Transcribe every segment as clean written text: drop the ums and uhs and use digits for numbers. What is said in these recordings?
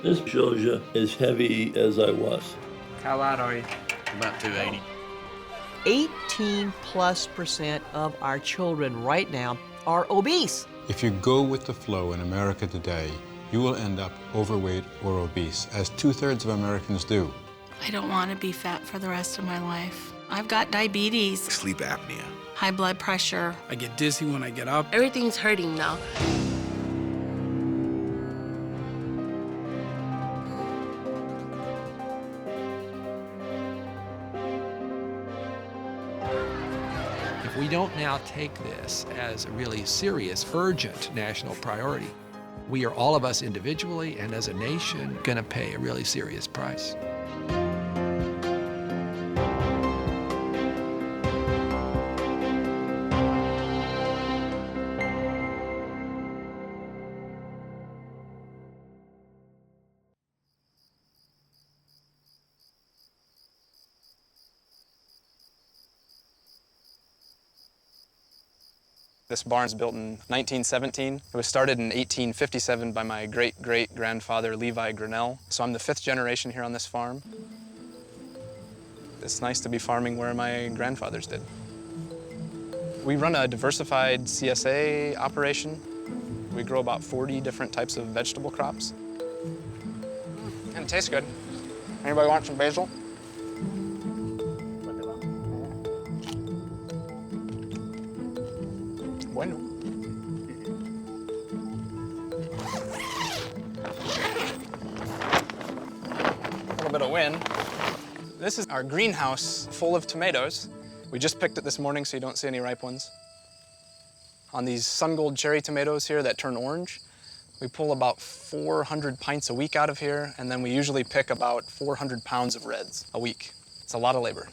This shows you as heavy as I was. How light are you? About 280. 18+% of our children right now are obese. If you go with the flow in America today, you will end up overweight or obese, as 2/3 of Americans do. I don't want to be fat for the rest of my life. I've got diabetes, Sleep apnea. high blood pressure. I get dizzy when I get up. Everything's hurting now. If we don't now take this as a really serious, urgent national priority, we are, all of us individually and as a nation, going to pay a really serious price. This barn's built in 1917. It was started in 1857 by my great-great-grandfather, Levi Grinnell. So I'm the 5th generation here on this farm. It's nice to be farming where my grandfathers did. We run a diversified CSA operation. We grow about 40 different types of vegetable crops. And it tastes good. Anybody want some basil? Bueno. A little bit of wind. This is our greenhouse full of tomatoes. We just picked it this morning, so you don't see any ripe ones. On these sun gold cherry tomatoes here that turn orange, we pull about 400 pints a week out of here, and then we usually pick about 400 pounds of reds a week. It's a lot of labor.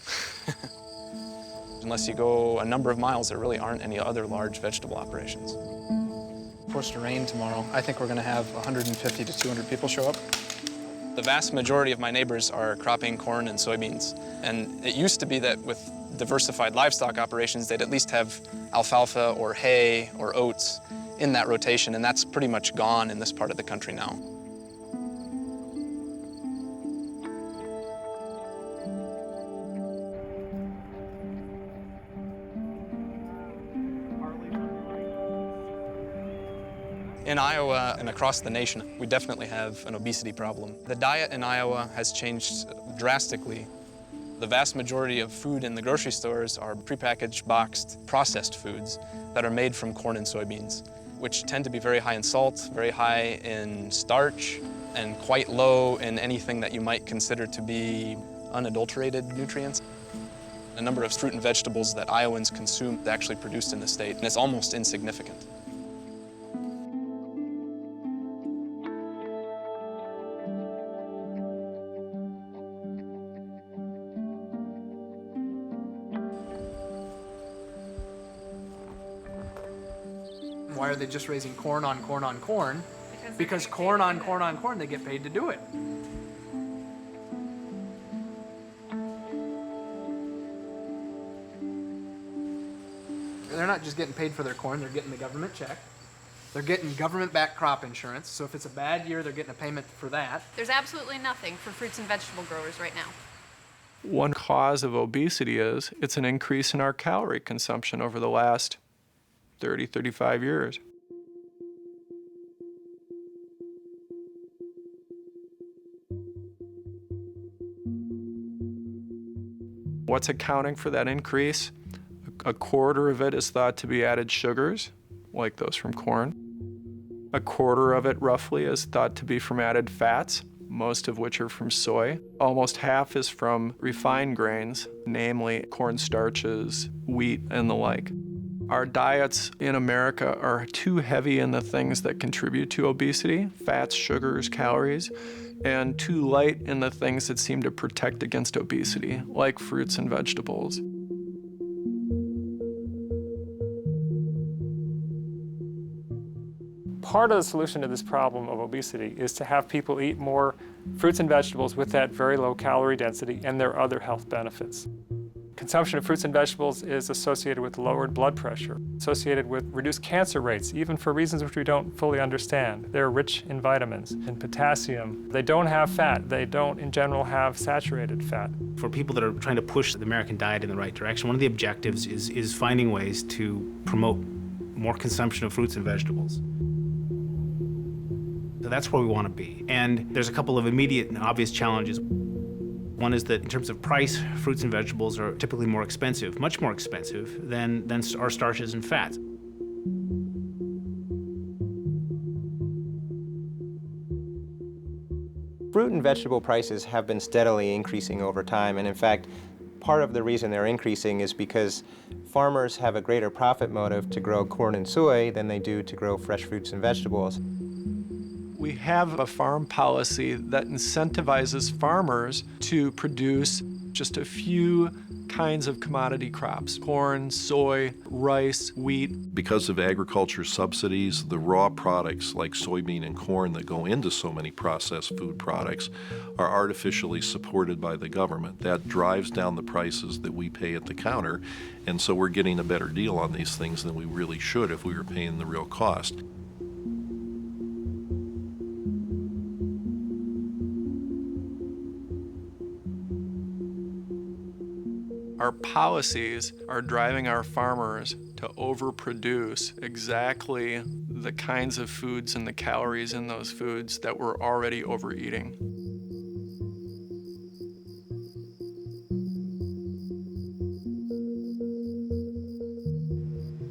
Unless you go a number of miles, there really aren't any other large vegetable operations. Supposed to rain tomorrow. I think we're going to have 150 to 200 people show up. The vast majority of my neighbors are cropping corn and soybeans. And it used to be that with diversified livestock operations, they'd at least have alfalfa or hay or oats in that rotation, and that's pretty much gone in this part of the country now. In Iowa and across the nation, we definitely have an obesity problem. The diet in Iowa has changed drastically. The vast majority of food in the grocery stores are prepackaged, boxed, processed foods that are made from corn and soybeans, which tend to be very high in salt, very high in starch, and quite low in anything that you might consider to be unadulterated nutrients. The number of fruit and vegetables that Iowans consume is actually produced in the state, and it's almost insignificant. Why are they just raising corn on corn on corn? Because corn on corn on corn, they get paid to do it. They're not just getting paid for their corn, they're getting the government check. They're getting government-backed crop insurance, so if it's a bad year, they're getting a payment for that. There's absolutely nothing for fruits and vegetable growers right now. One cause of obesity is it's an increase in our calorie consumption over the last 30, 35 years. What's accounting for that increase? A quarter of it is thought to be added sugars, like those from corn. A quarter of it, roughly, is thought to be from added fats, most of which are from soy. Almost half is from refined grains, namely corn starches, wheat, and the like. Our diets in America are too heavy in the things that contribute to obesity, fats, sugars, calories, and too light in the things that seem to protect against obesity, like fruits and vegetables. Part of the solution to this problem of obesity is to have people eat more fruits and vegetables with that very low calorie density and their other health benefits. Consumption of fruits and vegetables is associated with lowered blood pressure, associated with reduced cancer rates, even for reasons which we don't fully understand. They're rich in vitamins and potassium. They don't have fat. They don't, in general, have saturated fat. For people that are trying to push the American diet in the right direction, one of the objectives is finding ways to promote more consumption of fruits and vegetables. So that's where we want to be. And there's a couple of immediate and obvious challenges. One is that in terms of price, fruits and vegetables are typically more expensive, much more expensive than our starches and fats. Fruit and vegetable prices have been steadily increasing over time, and in fact, part of the reason they're increasing is because farmers have a greater profit motive to grow corn and soy than they do to grow fresh fruits and vegetables. We have a farm policy that incentivizes farmers to produce just a few kinds of commodity crops: corn, soy, rice, wheat. Because of agriculture subsidies, the raw products like soybean and corn that go into so many processed food products are artificially supported by the government. That drives down the prices that we pay at the counter, and so we're getting a better deal on these things than we really should if we were paying the real cost. Our policies are driving our farmers to overproduce exactly the kinds of foods and the calories in those foods that we're already overeating.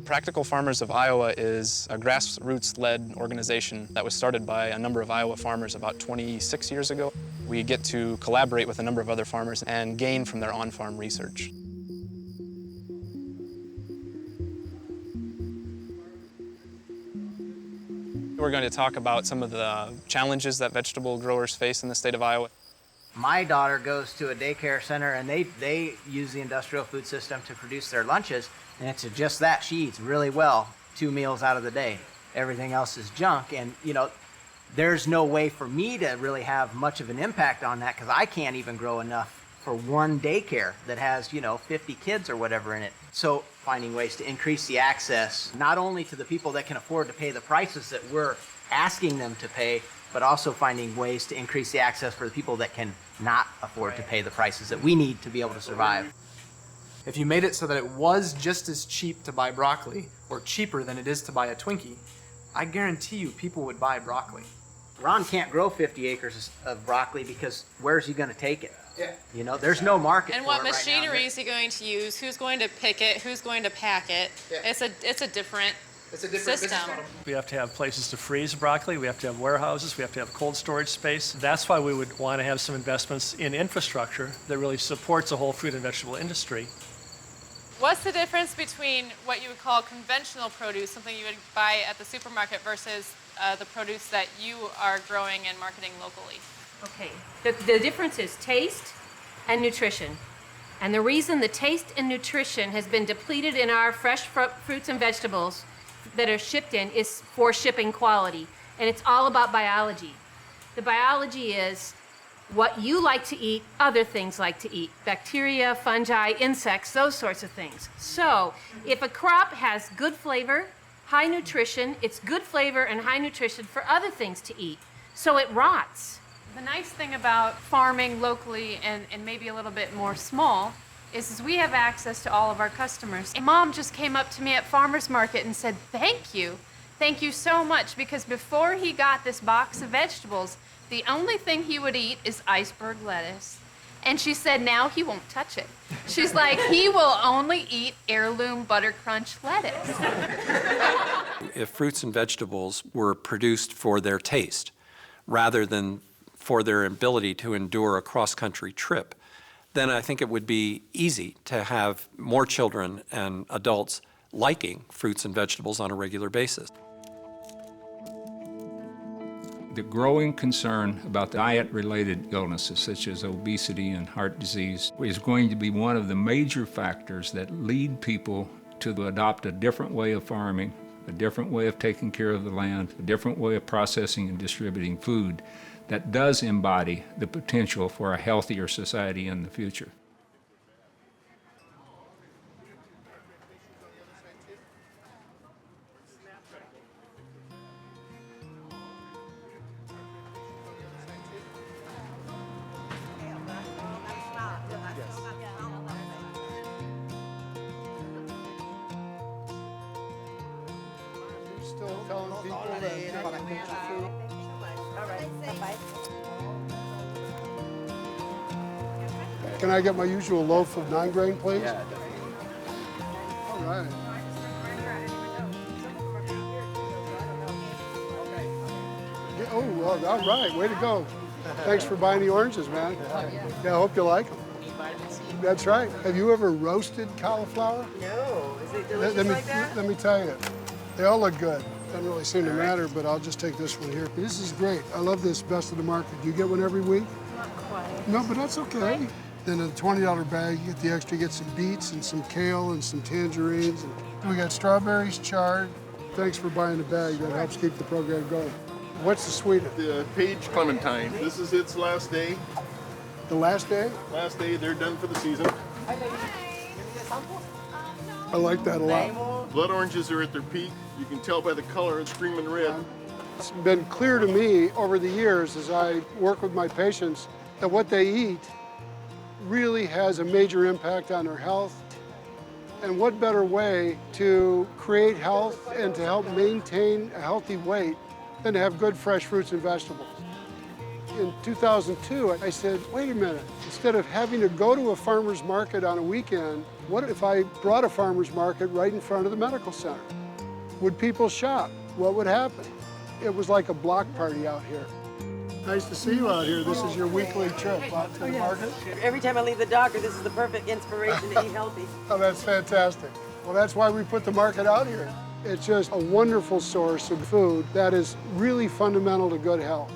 Practical Farmers of Iowa is a grassroots-led organization that was started by a number of Iowa farmers about 26 years ago. We get to collaborate with a number of other farmers and gain from their on-farm research. We're going to talk about some of the challenges that vegetable growers face in the state of Iowa. My daughter goes to a daycare center, and they use the industrial food system to produce their lunches, and it's just that. She eats really well 2 meals out of the day. Everything else is junk, and there's no way for me to really have much of an impact on that because I can't even grow enough for one daycare that has 50 kids or whatever in it. So finding ways to increase the access, not only to the people that can afford to pay the prices that we're asking them to pay, but also finding ways to increase the access for the people that can not afford to pay the prices that we need to be able to survive. If you made it so that it was just as cheap to buy broccoli, or cheaper than it is to buy a Twinkie, I guarantee you people would buy broccoli. Ron can't grow 50 acres of broccoli because where's he going to take it? Yeah. There's no market And for what it right now. machinery is he going to use? Who's going to pick it? Who's going to pack it? Yeah. It's a different system. We have to have places to freeze broccoli. We have to have warehouses. We have to have cold storage space. That's why we would want to have some investments in infrastructure that really supports the whole fruit and vegetable industry. What's the difference between what you would call conventional produce, something you would buy at the supermarket, versus the produce that you are growing and marketing locally? Okay, the difference is taste and nutrition. And the reason the taste and nutrition has been depleted in our fresh fruits and vegetables that are shipped in is for shipping quality. And it's all about biology. The biology is what you like to eat, other things like to eat. Bacteria, fungi, insects, those sorts of things. So if a crop has good flavor, high nutrition, it's good flavor and high nutrition for other things to eat. So it rots. The nice thing about farming locally and maybe a little bit more small is we have access to all of our customers. And Mom just came up to me at farmer's market and said, thank you so much, because before he got this box of vegetables, the only thing he would eat is iceberg lettuce. And she said now he won't touch it. She's like, he will only eat heirloom butter crunch lettuce. If fruits and vegetables were produced for their taste rather than for their ability to endure a cross-country trip, then I think it would be easy to have more children and adults liking fruits and vegetables on a regular basis. The growing concern about diet-related illnesses such as obesity and heart disease is going to be one of the major factors that lead people to adopt a different way of farming a different way of taking care of the land, a different way of processing and distributing food that does embody the potential for a healthier society in the future. Still telling people to get a piece of food. Can I get my usual loaf of 9-grain, please? Yeah. All right. Yeah, oh, well, all right. Way to go. Thanks for buying the oranges, man. Yeah, I hope you like them. That's right. Have you ever roasted cauliflower? No. Is it delicious like that? Let me tell you. They all look good. Doesn't really seem to matter, but I'll just take this one here. This is great. I love this Best of the Market. Do you get one every week? Not quite. No, but that's okay. Then in a $20 bag, you get the extra. You get some beets and some kale and some tangerines. And we got strawberries, chard. Thanks for buying the bag. That helps keep the program going. What's the sweetest? The Page Clementine. This is its last day. The last day? Last day, they're done for the season. I like that a lot. Blood oranges are at their peak. You can tell by the color, it's screaming red. It's been clear to me over the years as I work with my patients that what they eat really has a major impact on their health. And what better way to create health and to help maintain a healthy weight than to have good fresh fruits and vegetables. In 2002, I said, wait a minute, instead of having to go to a farmer's market on a weekend, what if I brought a farmer's market right in front of the medical center? Would people shop? What would happen? It was like a block party out here. Nice to see you out here. This is your weekly trip out to the market? Every time I leave the doctor, this is the perfect inspiration to eat healthy. Oh, that's fantastic. Well, that's why we put the market out here. It's just a wonderful source of food that is really fundamental to good health.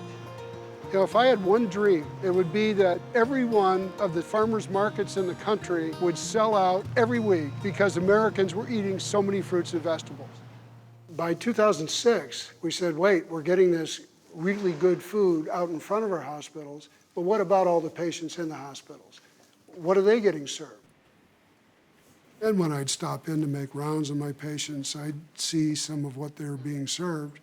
You know, if I had one dream, it would be that every one of the farmers markets in the country would sell out every week because Americans were eating so many fruits and vegetables. By 2006, we said, wait, we're getting this really good food out in front of our hospitals, but what about all the patients in the hospitals? What are they getting served? And when I'd stop in to make rounds on my patients, I'd see some of what they were being served.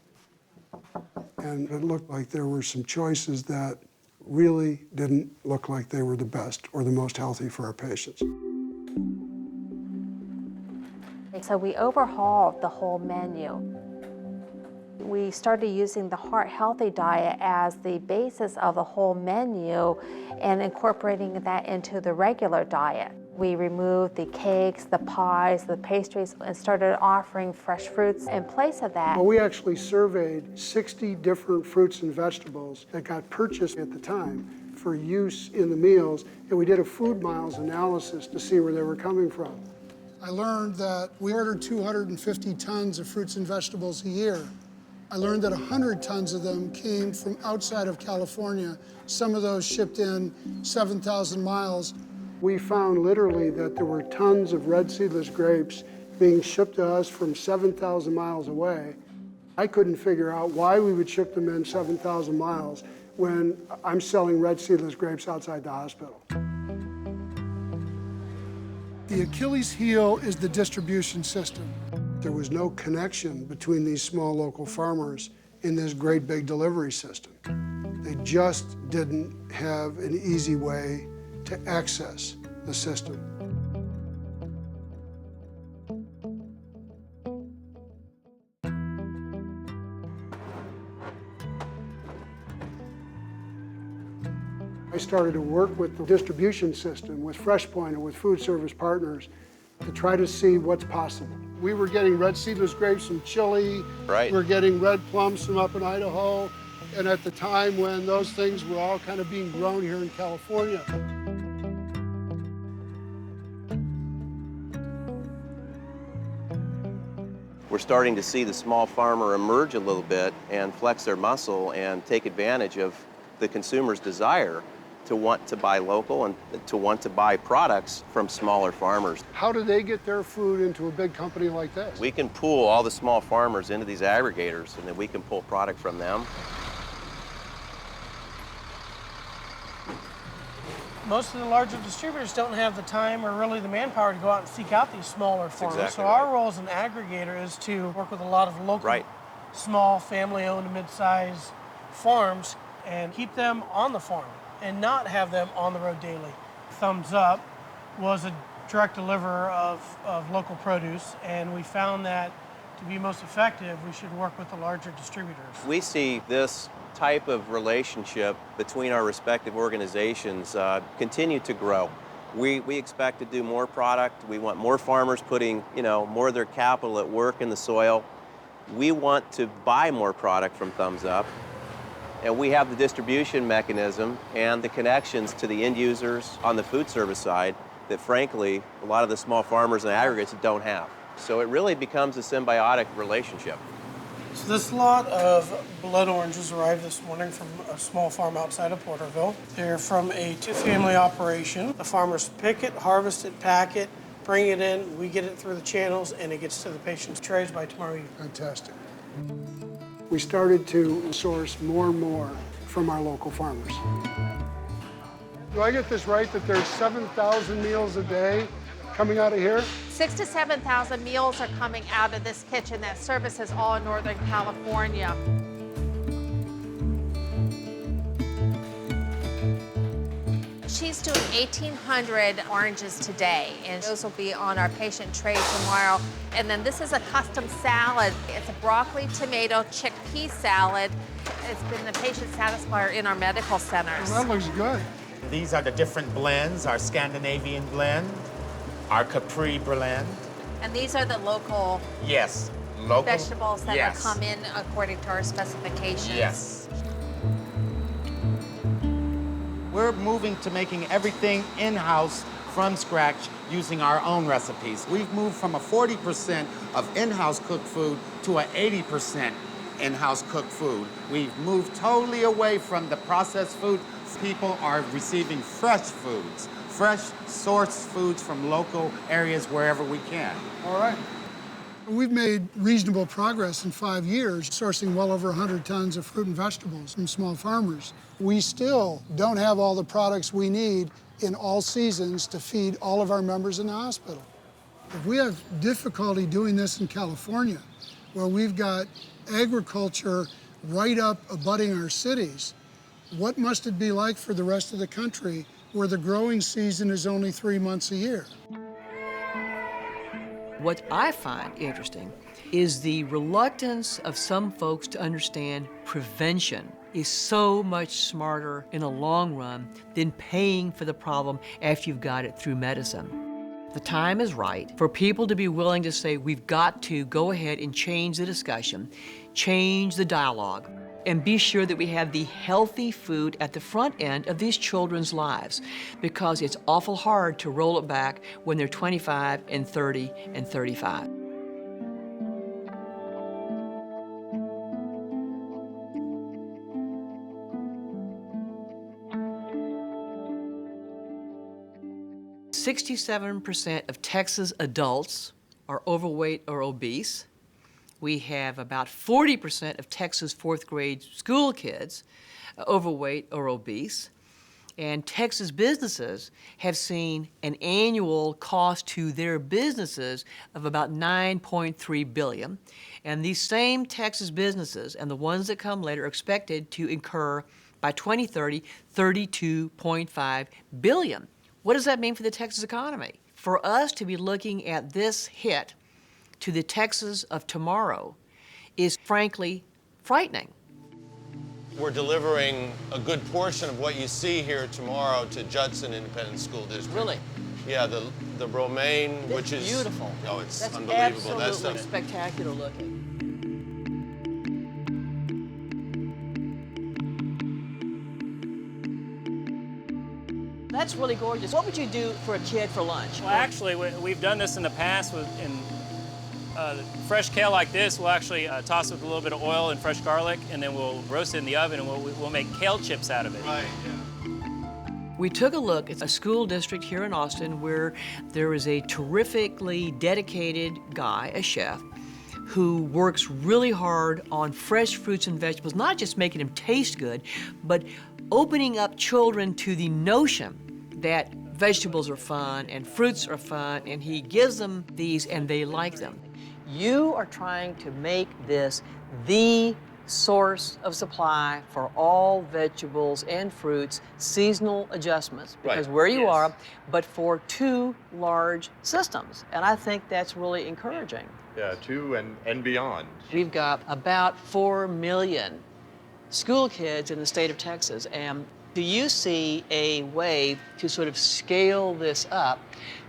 And it looked like there were some choices that really didn't look like they were the best or the most healthy for our patients. So we overhauled the whole menu. We started using the heart healthy diet as the basis of the whole menu and incorporating that into the regular diet. We removed the cakes, the pies, the pastries, and started offering fresh fruits in place of that. Well, we actually surveyed 60 different fruits and vegetables that got purchased at the time for use in the meals, and we did a food miles analysis to see where they were coming from. I learned that we ordered 250 tons of fruits and vegetables a year. I learned that 100 tons of them came from outside of California. Some of those shipped in 7,000 miles. We found literally that there were tons of red seedless grapes being shipped to us from 7,000 miles away. I couldn't figure out why we would ship them in 7,000 miles when I'm selling red seedless grapes outside the hospital. The Achilles heel is the distribution system. There was no connection between these small local farmers in this great big delivery system. They just didn't have an easy way to access the system. I started to work with the distribution system, with FreshPoint and with food service partners to try to see what's possible. We were getting red seedless grapes from Chile. Right. We're getting red plums from up in Idaho. And at the time when those things were all kind of being grown here in California. We're starting to see the small farmer emerge a little bit and flex their muscle and take advantage of the consumer's desire to want to buy local and to want to buy products from smaller farmers. How do they get their food into a big company like this? We can pool all the small farmers into these aggregators, and then we can pull product from them. Most of the larger distributors don't have the time or really the manpower to go out and seek out these smaller farmers. Exactly so our role as an aggregator is to work with a lot of local, small, family-owned, mid-sized farms and keep them on the farm and not have them on the road daily. Thumbs Up was a direct deliverer of local produce, and we found that to be most effective, we should work with the larger distributors. We see this type of relationship between our respective organizations continue to grow. We expect to do more product. We want more farmers putting, more of their capital at work in the soil. We want to buy more product from Thumbs Up, and we have the distribution mechanism and the connections to the end users on the food service side that, frankly, a lot of the small farmers and aggregates don't have. So it really becomes a symbiotic relationship. So this lot of blood oranges arrived this morning from a small farm outside of Porterville. They're from a two-family operation. The farmers pick it, harvest it, pack it, bring it in, we get it through the channels, and it gets to the patient's trays by tomorrow evening. Fantastic. We started to source more and more from our local farmers. Do I get this right that there's 7,000 meals a day coming out of here? 6,000 to 7,000 meals are coming out of this kitchen that services all of Northern California. She's doing 1,800 oranges today, and those will be on our patient tray tomorrow. And then this is a custom salad. It's a broccoli, tomato, chickpea salad. It's been the patient satisfier in our medical centers. Well, that looks good. These are the different blends, our Scandinavian blend, our Capri blend. And these are the local local vegetables that come in according to our specifications. Yes. We're moving to making everything in-house from scratch using our own recipes. We've moved from a 40% of in-house cooked food to an 80% in-house cooked food. We've moved totally away from the processed food. People are receiving fresh foods, fresh sourced foods from local areas wherever we can. All right. We've made reasonable progress in 5 years, sourcing well over 100 tons of fruit and vegetables from small farmers. We still don't have all the products we need in all seasons to feed all of our members in the hospital. If we have difficulty doing this in California, where we've got agriculture right up abutting our cities, what must it be like for the rest of the country where the growing season is only 3 months a year? What I find interesting is the reluctance of some folks to understand prevention is so much smarter in the long run than paying for the problem after you've got it through medicine. The time is right for people to be willing to say, we've got to go ahead and change the discussion, change the dialogue, and be sure that we have the healthy food at the front end of these children's lives, because it's awful hard to roll it back when they're 25 and 30 and 35. "67% of Texas adults are overweight or obese. We have about 40% of Texas fourth grade school kids overweight or obese. And Texas businesses have seen an annual cost to their businesses of about $9.3 billion. And these same Texas businesses and the ones that come later are expected to incur by 2030, $32.5 billion. What does that mean for the Texas economy? For us to be looking at this hit to the Texas of tomorrow is frankly frightening. We're delivering a good portion of what you see here tomorrow to Judson Independent School District. Really? Yeah, the romaine, which is beautiful. Oh, it's That's unbelievable. Absolutely That stuff. spectacular looking. That's really gorgeous. What would you do for a kid for lunch? Well, actually, we've done this in the past in fresh kale like this. We'll actually toss it with a little bit of oil and fresh garlic, and then we'll roast it in the oven, and we'll make kale chips out of it. Right, yeah. We took a look at a school district here in Austin where there is a terrifically dedicated guy, a chef, who works really hard on fresh fruits and vegetables, not just making them taste good, but opening up children to the notion that vegetables are fun and fruits are fun, and he gives them these and they like them. You are trying to make this the source of supply for all vegetables and fruits, seasonal adjustments, because where you are, but for 2 large systems. And I think that's really encouraging. Yeah, 2 and beyond. We've got about 4 million school kids in the state of Texas. And do you see a way to sort of scale this up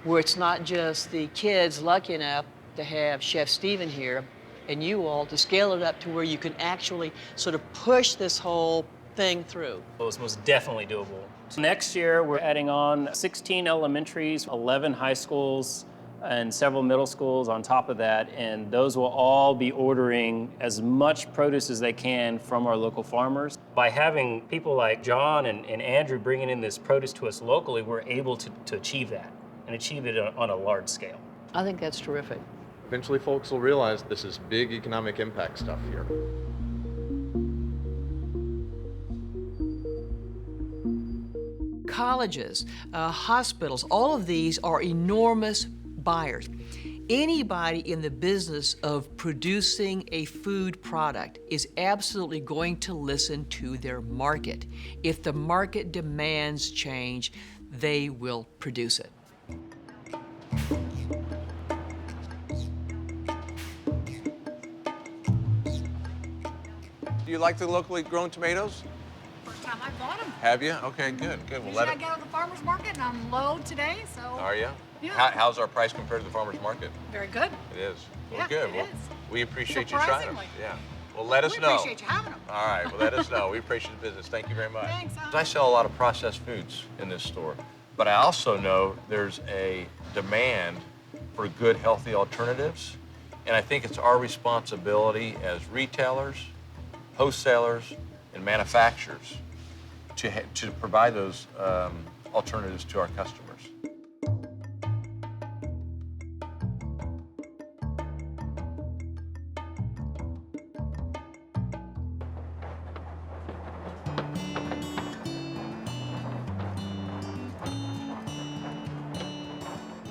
where it's not just the kids lucky enough to have Chef Stephen here and you all to scale it up to where you can actually sort of push this whole thing through? Well, it's most definitely doable. So next year, we're adding on 16 elementaries, 11 high schools, and several middle schools on top of that, and those will all be ordering as much produce as they can from our local farmers. By having people like John and Andrew bringing in this produce to us locally, we're able to achieve that, and achieve it on a large scale. I think that's terrific. Eventually folks will realize this is big economic impact stuff here. Colleges, hospitals, all of these are enormous buyers. Anybody in the business of producing a food product is absolutely going to listen to their market. If the market demands change, they will produce it. Do you like the locally grown tomatoes? First time I bought them. Have you? Okay, good. We'll Usually let I it. get on the farmer's market and I'm low today, so. Are you? Yeah. How's our price compared to the farmer's market? Very good. It is. Well, Yeah, good. it Well, is. we appreciate you trying them. Surprisingly. Yeah. Well, let us We know. appreciate you having them. All right. Well, let us know. We appreciate the business. Thank you very much. Thanks. I sell a lot of processed foods in this store, but I also know there's a demand for good, healthy alternatives, and I think it's our responsibility as retailers, wholesalers, and manufacturers to provide those alternatives to our customers.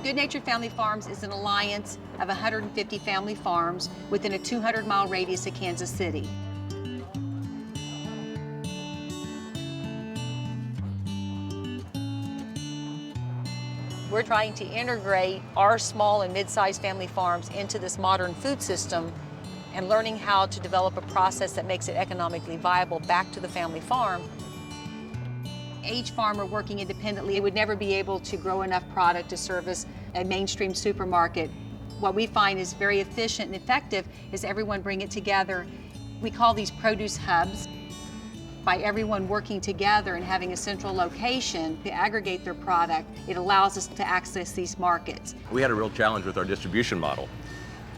Good Natured Family Farms is an alliance of 150 family farms within a 200-mile radius of Kansas City. We're trying to integrate our small and mid-sized family farms into this modern food system and learning how to develop a process that makes it economically viable back to the family farm. Each farmer working independently would never be able to grow enough product to service a mainstream supermarket. What we find is very efficient and effective is everyone bring it together. We call these produce hubs. By everyone working together and having a central location to aggregate their product, it allows us to access these markets. We had a real challenge with our distribution model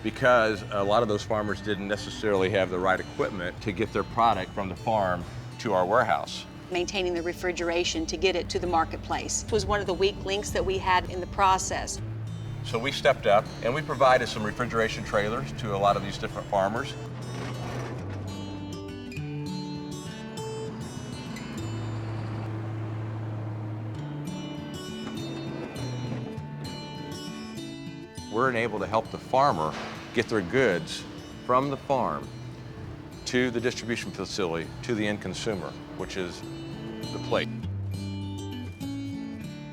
because a lot of those farmers didn't necessarily have the right equipment to get their product from the farm to our warehouse. Maintaining the refrigeration to get it to the marketplace was one of the weak links that we had in the process. So we stepped up and we provided some refrigeration trailers to a lot of these different farmers. We're able to help the farmer get their goods from the farm to the distribution facility, to the end consumer, which is the plate.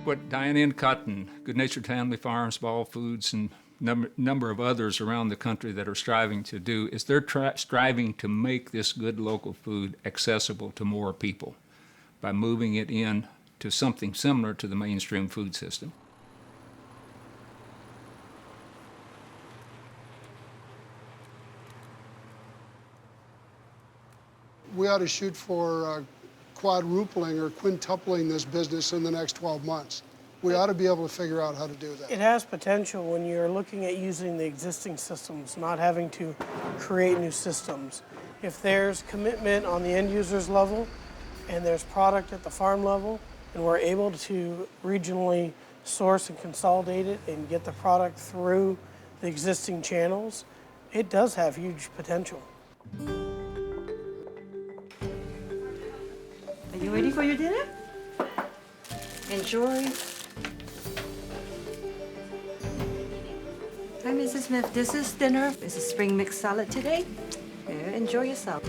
What Diane Encott and Good Natured Family Farms, Ball Foods, and number of others around the country that are striving to do is they're striving to make this good local food accessible to more people by moving it in to something similar to the mainstream food system. We ought to shoot for quadrupling or quintupling this business in the next 12 months. We ought to be able to figure out how to do that. It has potential when you're looking at using the existing systems, not having to create new systems. If there's commitment on the end user's level and there's product at the farm level, and we're able to regionally source and consolidate it and get the product through the existing channels, it does have huge potential. Are you ready for your dinner? Enjoy. Hi, Mrs. Smith. This is dinner. This is spring mix salad today. Enjoy yourself.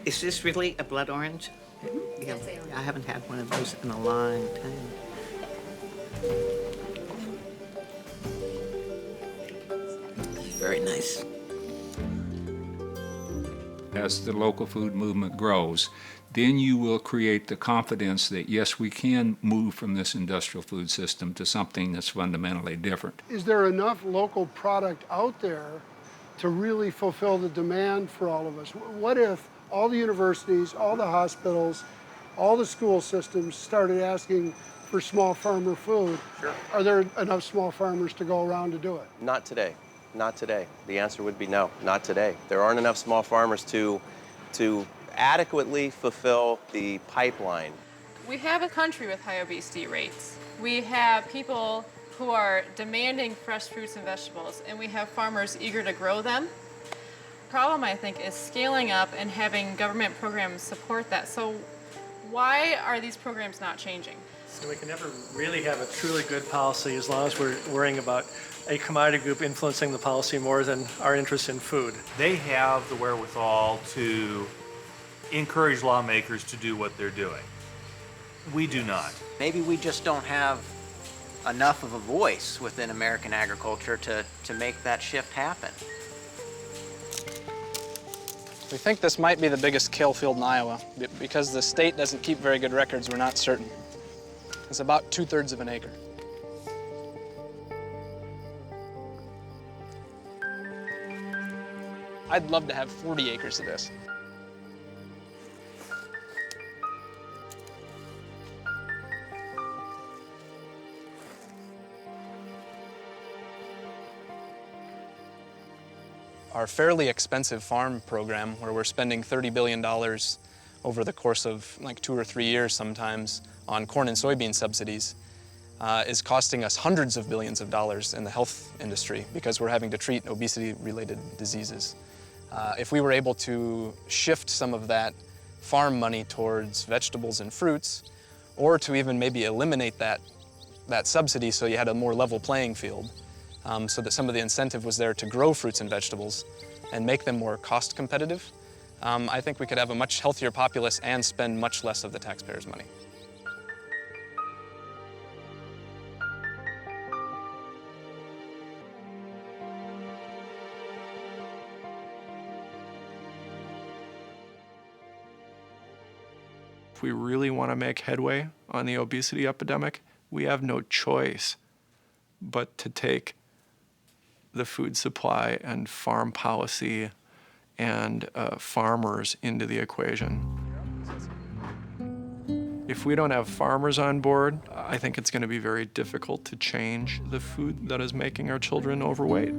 Is this really a blood orange? Yeah, I haven't had one of those in a long time. Very nice. As the local food movement grows, then you will create the confidence that, yes, we can move from this industrial food system to something that's fundamentally different. Is there enough local product out there to really fulfill the demand for all of us? What if all the universities, all the hospitals, all the school systems started asking for small farmer food? Sure. Are there enough small farmers to go around to do it? Not today. Not today. The answer would be no, not today. There aren't enough small farmers to adequately fulfill the pipeline. We have a country with high obesity rates. We have people who are demanding fresh fruits and vegetables, and we have farmers eager to grow them. The problem, I think, is scaling up and having government programs support that. So why are these programs not changing? So we can never really have a truly good policy as long as we're worrying about a commodity group influencing the policy more than our interest in food. They have the wherewithal to encourage lawmakers to do what they're doing. We do not. Maybe we just don't have enough of a voice within American agriculture to make that shift happen. We think this might be the biggest kale field in Iowa. Because the state doesn't keep very good records, we're not certain. It's about 2/3 of an acre. I'd love to have 40 acres of this. Our fairly expensive farm program, where we're spending $30 billion over the course of like 2 or 3 years sometimes on corn and soybean subsidies, is costing us hundreds of billions of dollars in the health industry because we're having to treat obesity-related diseases. If we were able to shift some of that farm money towards vegetables and fruits, or to even maybe eliminate that subsidy so you had a more level playing field, so that some of the incentive was there to grow fruits and vegetables and make them more cost competitive, I think we could have a much healthier populace and spend much less of the taxpayers' money. If we really want to make headway on the obesity epidemic, we have no choice but to take the food supply and farm policy and farmers into the equation. If we don't have farmers on board, I think it's going to be very difficult to change the food that is making our children overweight.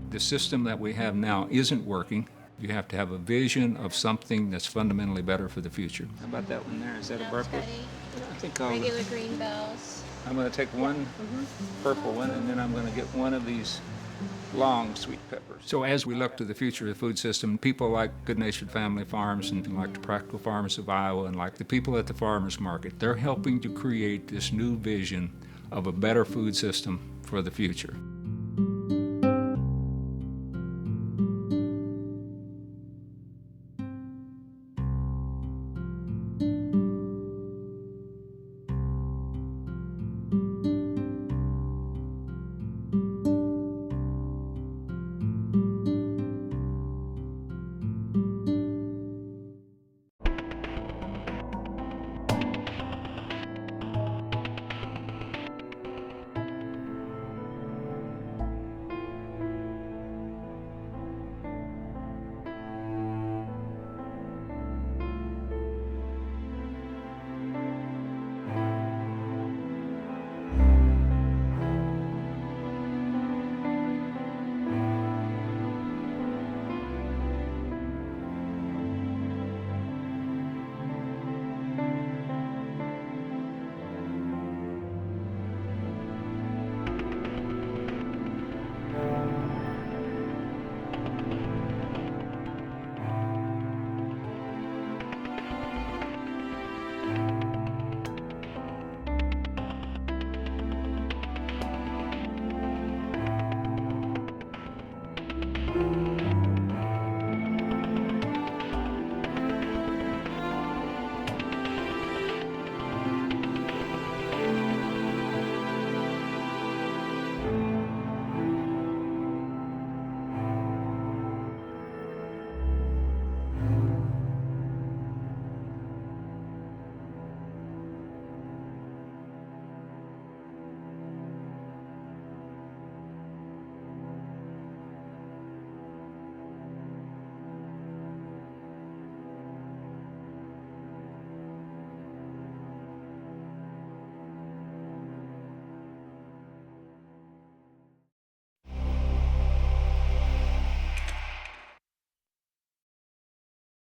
The system that we have now isn't working. You have to have a vision of something that's fundamentally better for the future. How about that one there? Is that a burger? I think I'll... Regular green bells. I'm going to take one purple one, and then I'm going to get one of these long sweet peppers. So as we look to the future of the food system, people like Good Natured Family Farms and like the Practical Farmers of Iowa and like the people at the farmers market, they're helping to create this new vision of a better food system for the future.